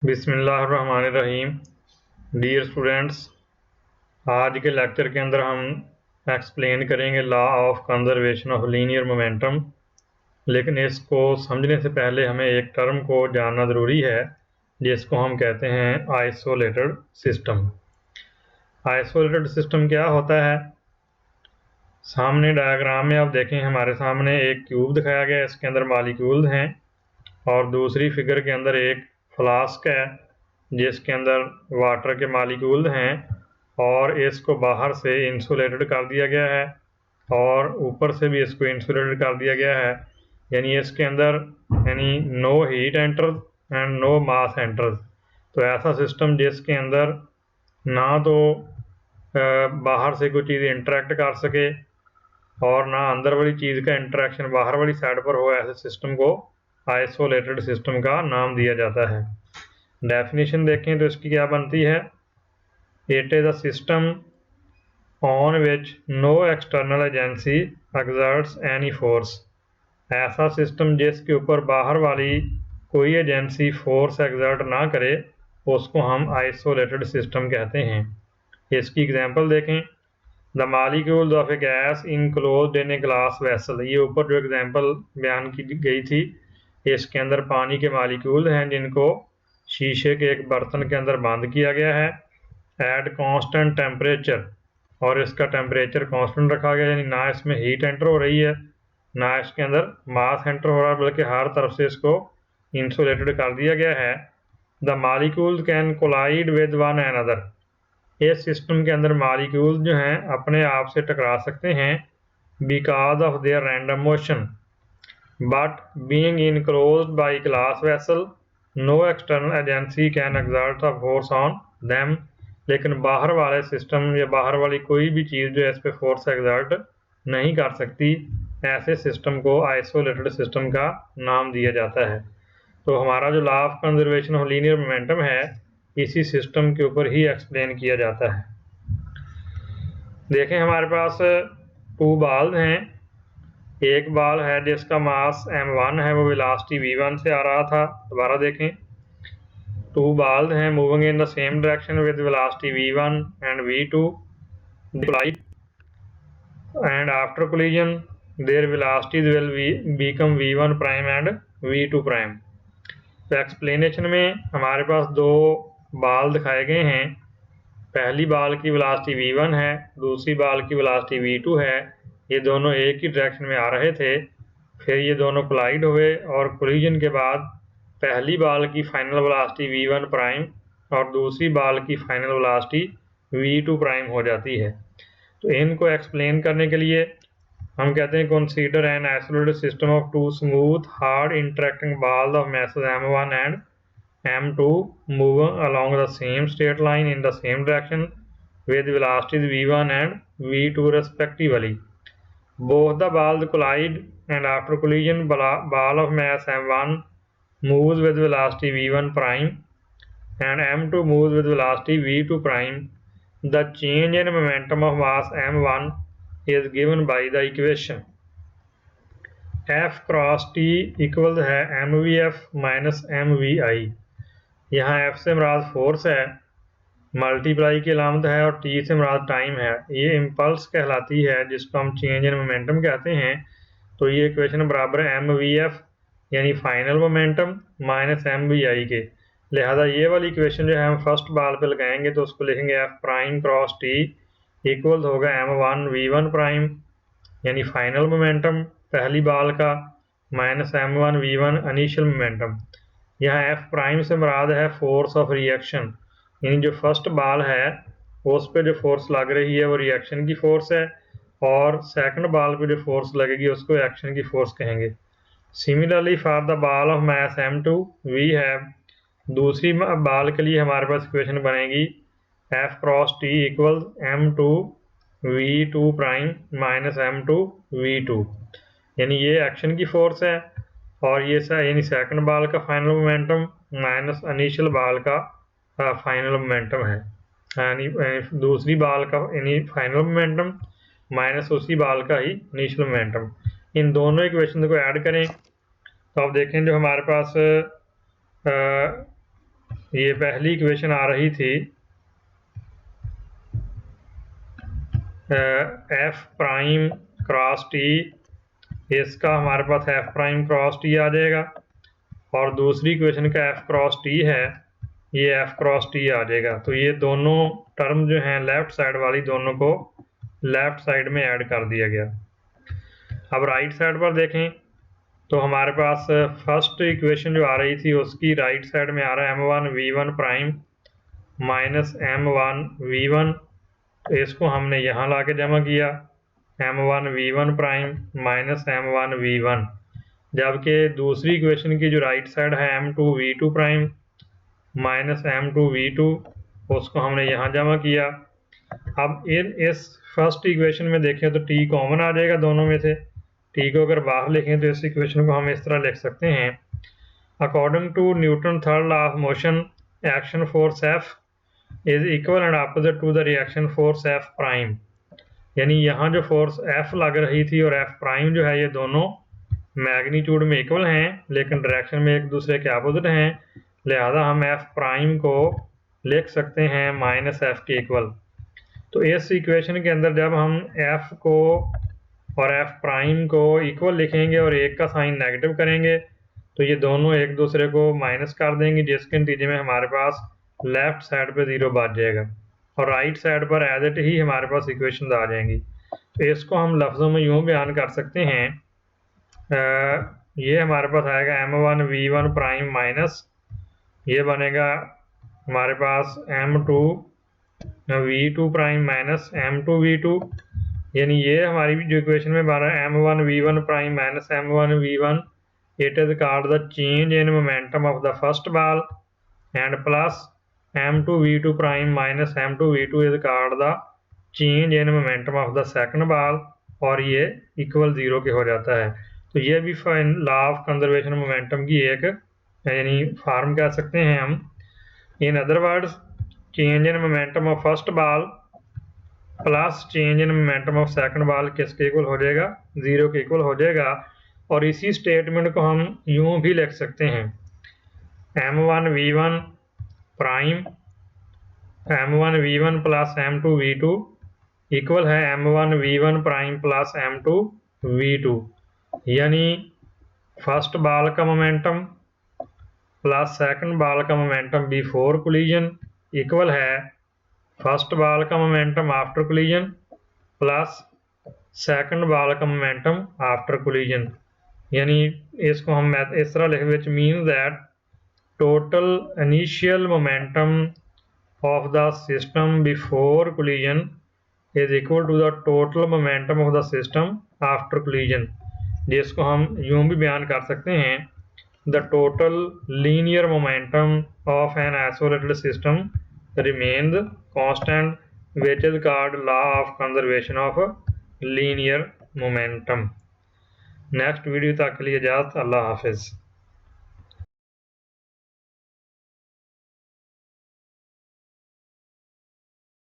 बिस्मिल्लाहिर्रहमानिर्रहीम। Dear students, आज के लेक्चर के अंदर हम एक्सप्लेन करेंगे law of conservation of linear momentum. लेकिन इसको समझने से पहले हमें एक टर्म को जानना ज़रूरी है जिसको हम कहते हैं आइसोलेटेड सिस्टम। आइसोलेटेड सिस्टम क्या होता है? सामने डायग्राम में आप देखें, हमारे सामने एक क्यूब दिखाया गया है, इसके अंदर मॉलिक्यूल्स हैं और दूसरी फिगर के अंदर एक फ्लास्क है जिसके अंदर वाटर के मॉलिक्यूल हैं और इसको बाहर से इंसुलेटेड कर दिया गया है और ऊपर से भी इसको इंसुलेटेड कर दिया गया है। यानी इसके अंदर no heat enters and no mass enters. तो ऐसा सिस्टम जिसके अंदर ना तो बाहर से कोई चीज़ इंटरेक्ट कर सके और ना अंदर वाली चीज़ का इंटरेक्शन बाहर वाली साइड पर हो, ऐसे सिस्टम को आइसोलेटेड सिस्टम का नाम दिया जाता है। डेफिनेशन देखें तो इसकी क्या बनती है? It is a system on which no external agency exerts any force. ऐसा सिस्टम जिसके ऊपर बाहर वाली कोई एजेंसी फोर्स एक्सर्ट ना करे उसको हम आइसोलेटेड सिस्टम कहते हैं। इसकी एग्जांपल देखें, the molecules of A gas enclosed in a glass vessel. ये ऊपर जो एग्जांपल बयान की गई थी, इसके अंदर पानी के मॉलिक्यूल हैं जिनको शीशे के एक बर्तन के अंदर बंद किया गया है एट कांस्टेंट टेम्परेचर, और इसका टेम्परेचर कांस्टेंट रखा गया है। यानी ना इसमें हीट एंटर हो रही है ना इसके अंदर मास एंटर हो रहा है, बल्कि हर तरफ से इसको इंसुलेटेड कर दिया गया है। The molecules can collide with one another. इस सिस्टम के अंदर मॉलिक्यूल्स जो हैं अपने आप से टकरा सकते हैं because of their random motion, but being enclosed by glass vessel no external agency can exert a force on them. लेकिन बाहर वाले सिस्टम या बाहर वाली कोई भी चीज़ जो है इस पर फोर्स एक्सर्ट नहीं कर सकती, ऐसे सिस्टम को आइसोलेटेड सिस्टम का नाम दिया जाता है। तो हमारा जो law of conservation of linear momentum है इसी सिस्टम के ऊपर ही एक्सप्लेन किया जाता है। देखें, हमारे पास टू बॉल हैं। एक बॉल है जिसका मास m1 है, वो वेलोसिटी v1 से आ रहा था। दोबारा देखें, टू बॉल्स हैं moving in the same direction with velocity v1 and v2 collide, and after collision their velocities will become v1 prime and v2 prime। तो एक्सप्लेनेशन में हमारे पास दो बॉल दिखाए गए हैं। पहली बॉल की वेलोसिटी v1 है, दूसरी बॉल की वेलोसिटी v2 है। ये दोनों एक ही डायरेक्शन में आ रहे थे, फिर ये दोनों कोलाइड हुए और कोलिजन के बाद पहली बॉल की फाइनल वेलोसिटी v1 प्राइम और दूसरी बॉल की फाइनल वेलोसिटी v2 प्राइम हो जाती है। तो इनको एक्सप्लेन करने के लिए हम कहते हैं consider an isolated system of two smooth hard interacting balls of masses m1 and m2 moving along the same straight line in the same direction with velocities v1 and v2 respectively. Both the balls collide and after collision ball of mass m1 moves with velocity v1 prime and m2 moves with velocity v2 prime. The change in momentum of mass m1 is given by the equation f cross t equal है mvf minus mvi। यहाँ f से मुराद force है, multiply की अलामत है और t से मुराद time है। ये इम्पल्स कहलाती है जिसको हम चेंज इन मोमेंटम कहते हैं। तो ये इक्वेशन बराबर है mvf यानी फाइनल मोमेंटम माइनस mvi के। लिहाजा ये वाली इक्वेशन जो है हम फर्स्ट बॉल पे लगाएंगे तो उसको लिखेंगे f prime cross t equal होगा m1 v1 प्राइम यानी फाइनल मोमेंटम पहली बॉल का minus m1 v1 initial momentum. यहाँ f प्राइम से मुराद है फोर्स ऑफ रिएक्शन, यानी जो फर्स्ट बॉल है उस पे जो फोर्स लग रही है वो रिएक्शन की फोर्स है और सेकंड बॉल पे जो फोर्स लगेगी उसको एक्शन की फोर्स कहेंगे। Similarly for the ball of mass m2 we have, दूसरी बॉल के लिए हमारे पास इक्वेशन बनेगी f cross t equal m2 v2 prime minus m2 v2, यानी ये एक्शन की फोर्स है और ये यानी सेकंड बॉल का final momentum minus initial ball का फाइनल मोमेंटम है। यानी दूसरी बॉल का यानी फाइनल मोमेंटम माइनस उसी बॉल का ही इनिशियल मोमेंटम। इन दोनों इक्वेशन को ऐड करें तो आप देखें जो हमारे पास ये पहली इक्वेशन आ रही थी एफ प्राइम क्रॉस टी, इसका हमारे पास एफ प्राइम क्रॉस टी आ जाएगा, और दूसरी इक्वेशन का एफ क्रॉस टी है, ये एफ क्रॉस टी आ जाएगा। तो ये दोनों टर्म जो हैं लेफ्ट साइड वाली, दोनों को लेफ्ट साइड में ऐड कर दिया गया। अब राइट साइड पर देखें तो हमारे पास फर्स्ट इक्वेशन जो आ रही थी उसकी राइट साइड में आ रहा है m1v1 प्राइम माइनस m1v1, तो इसको हमने यहाँ ला के जमा किया m1v1 प्राइम माइनस m1v1, जबकि दूसरी इक्वेशन की जो राइट साइड है m2v2 प्राइम माइनस m2v2, उसको हमने यहाँ जमा किया। अब इस फर्स्ट इक्वेशन में देखें तो t कॉमन आ जाएगा दोनों में से, t को अगर बाहर लिखें तो इस इक्वेशन को हम इस तरह लिख सकते हैं, according to Newton third law of motion action force F is equal and opposite to the reaction force F prime. यानी यहाँ जो फोर्स F लग रही थी और F प्राइम जो है ये दोनों मैग्नीट्यूड में इक्वल हैं लेकिन डायरेक्शन में एक दूसरे के अपोजिट हैं, लिहाजा हम F प्राइम को लिख सकते हैं माइनस F के इक्वल। तो इस इक्वेशन के अंदर जब हम F को और F प्राइम को इक्वल लिखेंगे और एक का साइन नेगेटिव करेंगे तो ये दोनों एक दूसरे को माइनस कर देंगे, जिसके नतीजे में हमारे पास लेफ्ट साइड पे 0 बच जाएगा और राइट साइड पर एज इट ही हमारे पास इक्वेशन आ जाएंगी। तो इसको हम लफ्ज़ों में यूँ बयान कर सकते हैं, ये हमारे पास आएगा m1v1 प्राइम माइनस, ये बनेगा हमारे पास m2v2 प्राइम माइनस m2v2, यानी ये हमारी जो इक्वेशन में बन रहा है m1v1 prime minus m1v1, it is called the change in momentum of the first ball and plus m2v2 prime minus m2v2 is called the change in momentum of the second ball, और ये equal 0 के हो जाता है। तो ये भी law of conservation momentum की एक यानी फॉर्म कह सकते हैं हम। In other words change in momentum of first ball plus change in momentum of second ball किसके इक्वल हो जाएगा, 0 के इक्वल हो जाएगा। और इसी स्टेटमेंट को हम यूँ भी लिख सकते हैं m1v1 prime m1v1 plus m2v2 equal है m1v1 प्राइम प्लस m2v2, यानी फर्स्ट बॉल का मोमेंटम प्लस सेकंड बॉल का मोमेंटम बिफोर कोलिजन इक्वल है फर्स्ट बॉल का momentum after collision plus second ball का मोमेंटम आफ्टर कोलिजन। यानी इसको हम इस तरह लिख which means that total initial momentum of the system before collision is equal to the total momentum of the system after collision, जिसको हम यूँ भी बयान कर सकते हैं the total linear momentum of N isolated system remains constant, which is called law of conservation of linear momentum। Next video तक के लिए इजाज़त, अल्लाह हाफिज़।